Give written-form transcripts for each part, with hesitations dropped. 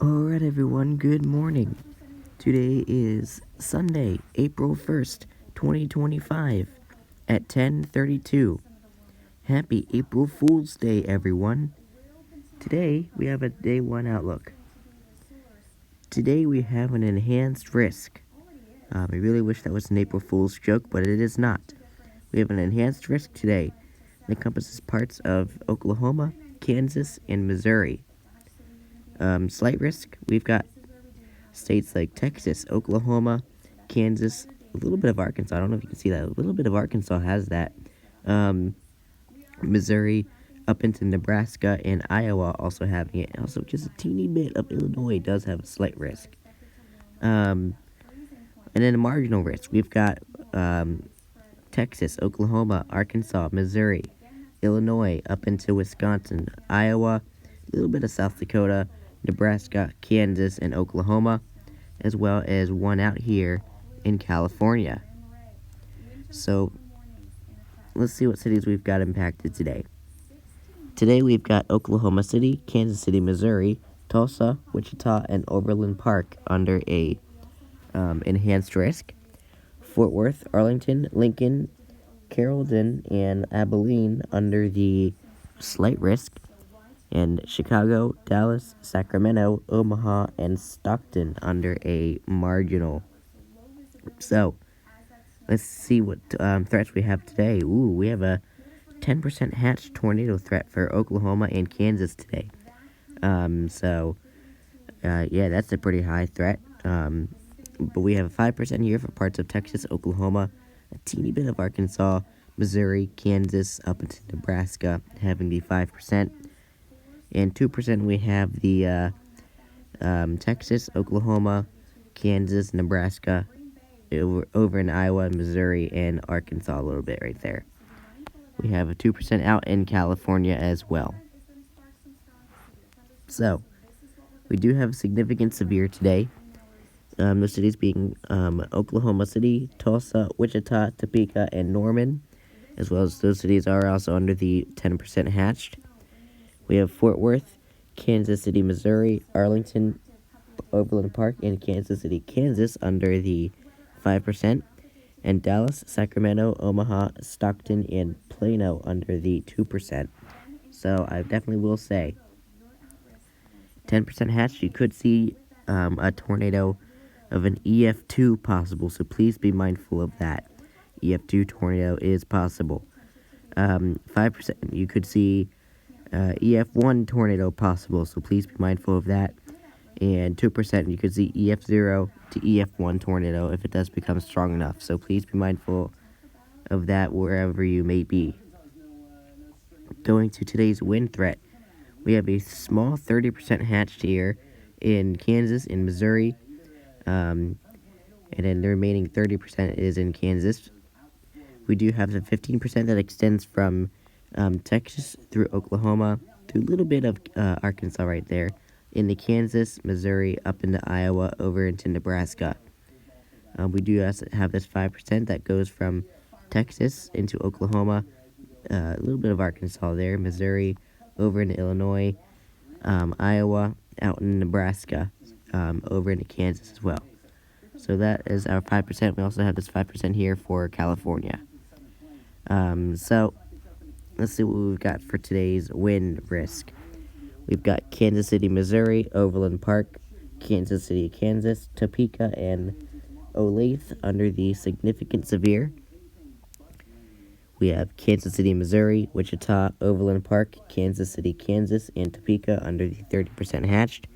Alright everyone, good morning. Today is Sunday, April 1st, 2025 at 10:32. Happy April Fool's Day, everyone. Today we have a day 1 outlook. Today we have an enhanced risk. I really wish that was an April Fool's joke, but it is not. We have an enhanced risk today that encompasses parts of Oklahoma, Kansas, and Missouri. Slight risk, we've got states like Texas, Oklahoma, Kansas, a little bit of Arkansas. I don't know if you can see that. A little bit of Arkansas has that. Missouri, up into Nebraska, and Iowa also having it. Also, just a teeny bit of Illinois does have a slight risk. And then a marginal risk. We've got Texas, Oklahoma, Arkansas, Missouri, Illinois, up into Wisconsin, Iowa, a little bit of South Dakota, Nebraska, Kansas, and Oklahoma, as well as one out here in California. So let's see what cities we've got impacted today. Today we've got Oklahoma City, Kansas City, Missouri, Tulsa, Wichita, and Overland Park under a enhanced risk. Fort Worth, Arlington, Lincoln, Carrollton, and Abilene under the slight risk. And Chicago, Dallas, Sacramento, Omaha, and Stockton under a marginal. So, let's see what threats we have today. Ooh, we have a 10% hatched tornado threat for Oklahoma and Kansas today. Yeah, that's a pretty high threat. But we have a 5% here for parts of Texas, Oklahoma, a teeny bit of Arkansas, Missouri, Kansas, up into Nebraska, having the 5%. And 2% we have the Texas, Oklahoma, Kansas, Nebraska, over in Iowa, Missouri, and Arkansas a little bit right there. We have a 2% out in California as well. So, we do have significant severe today. The cities being Oklahoma City, Tulsa, Wichita, Topeka, and Norman, as well as those cities are also under the 10% hatched. We have Fort Worth, Kansas City, Missouri, Arlington, Overland Park, and Kansas City, Kansas under the 5%, and Dallas, Sacramento, Omaha, Stockton, and Plano under the 2%. So I definitely will say 10% hatched, you could see a tornado of an EF2 possible, so please be mindful of that. EF2 tornado is possible. 5%, you could see EF1 tornado possible, so please be mindful of that. And 2%, you could see EF0 to EF1 tornado if it does become strong enough, so please be mindful of that wherever you may be. Going to today's wind threat, we have a small 30% hatched here in Kansas and Missouri, and then the remaining 30% is in Kansas. We do have the 15% that extends from Texas through Oklahoma, through a little bit of Arkansas right there, into Kansas, Missouri, up into Iowa, over into Nebraska. We do have this 5% that goes from Texas into Oklahoma, a little bit of Arkansas there, Missouri, over into Illinois, Iowa, out in Nebraska, over into Kansas as well. So that is our 5%. We also have this 5% here for California. So let's see what we've got for today's wind risk. We've got Kansas City, Missouri, Overland Park, Kansas City, Kansas, Topeka, and Olathe under the significant severe. We have Kansas City, Missouri, Wichita, Overland Park, Kansas City, Kansas, and Topeka under the 30% hatched.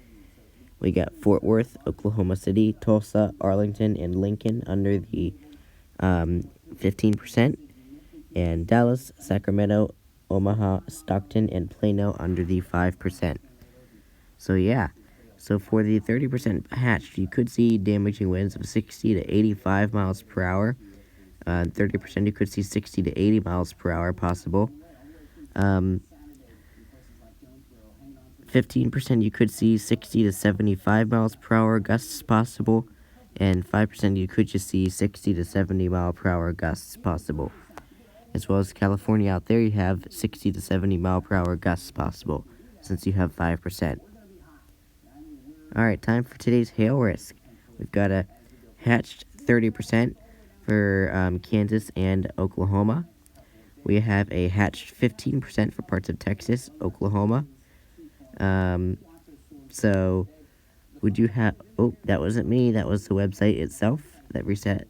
We got Fort Worth, Oklahoma City, Tulsa, Arlington, and Lincoln under the 15%. And Dallas, Sacramento, Omaha, Stockton, and Plano under the 5%. So yeah, so for the 30% hatched, you could see damaging winds of 60 to 85 miles per hour. 30% you could see 60 to 80 miles per hour possible. 15% you could see 60 to 75 miles per hour gusts possible. And 5% you could just see 60 to 70 mile per hour gusts possible. As well as California out there, you have 60 to 70 mile per hour gusts possible, since you have 5%. Alright, time for today's hail risk. We've got a hatched 30% for Kansas and Oklahoma. We have a hatched 15% for parts of Texas, Oklahoma. So, would you have... Oh, that wasn't me. That was the website itself that reset.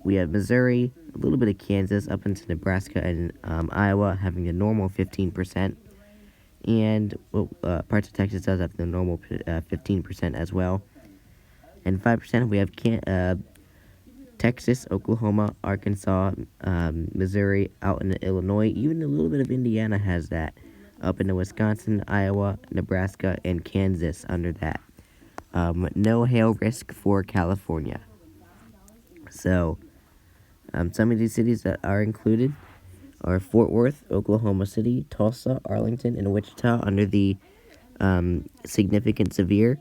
We have Missouri, a little bit of Kansas, up into Nebraska and Iowa having the normal 15%. And parts of Texas does have the normal 15% as well. And 5% we have Texas, Oklahoma, Arkansas, Missouri, out in Illinois. Even a little bit of Indiana has that. Up into Wisconsin, Iowa, Nebraska, and Kansas under that. No hail risk for California. So, some of these cities that are included are Fort Worth, Oklahoma City, Tulsa, Arlington, and Wichita under the significant severe.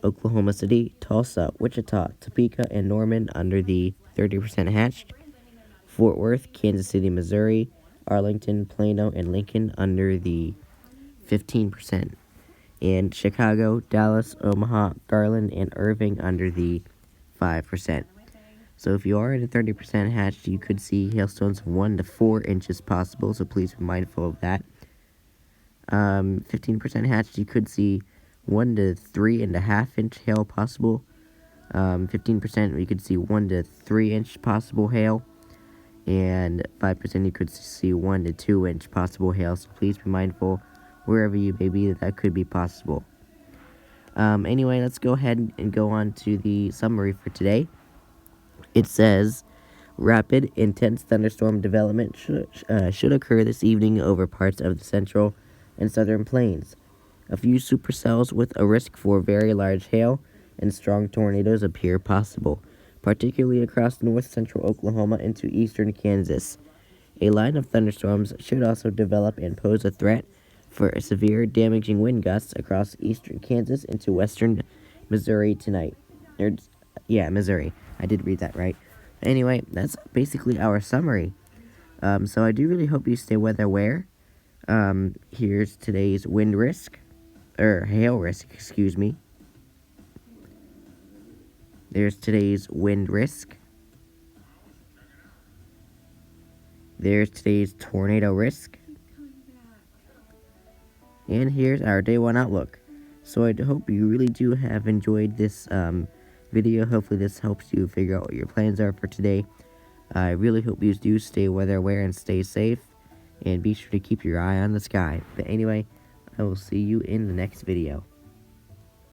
Oklahoma City, Tulsa, Wichita, Topeka, and Norman under the 30% hatched. Fort Worth, Kansas City, Missouri, Arlington, Plano, and Lincoln under the 15%. And Chicago, Dallas, Omaha, Garland, and Irving under the 5%. So if you are in a 30% hatched, you could see hailstones of 1 to 4 inches possible, so please be mindful of that. 15% hatched, you could see 1 to 3.5 inch hail possible. 15% we could see 1 to 3 inch possible hail. And 5% you could see 1 to 2 inch possible hail, so please be mindful wherever you may be that could be possible. Anyway, let's go ahead and go on to the summary for today. It says, rapid, intense thunderstorm development should occur this evening over parts of the central and southern plains. A few supercells with a risk for very large hail and strong tornadoes appear possible, particularly across north-central Oklahoma into eastern Kansas. A line of thunderstorms should also develop and pose a threat for severe damaging wind gusts across eastern Kansas into western Missouri tonight. Missouri. I did read that right. Anyway, that's basically our summary. So I do really hope you stay weather aware. Here's today's wind risk, or hail risk, excuse me. There's today's wind risk. There's today's tornado risk. And here's our day 1 outlook. So I hope you really do have enjoyed this video. Hopefully this helps you figure out what your plans are for today. I really hope you do stay weather aware and stay safe. And be sure to keep your eye on the sky. But anyway, I will see you in the next video.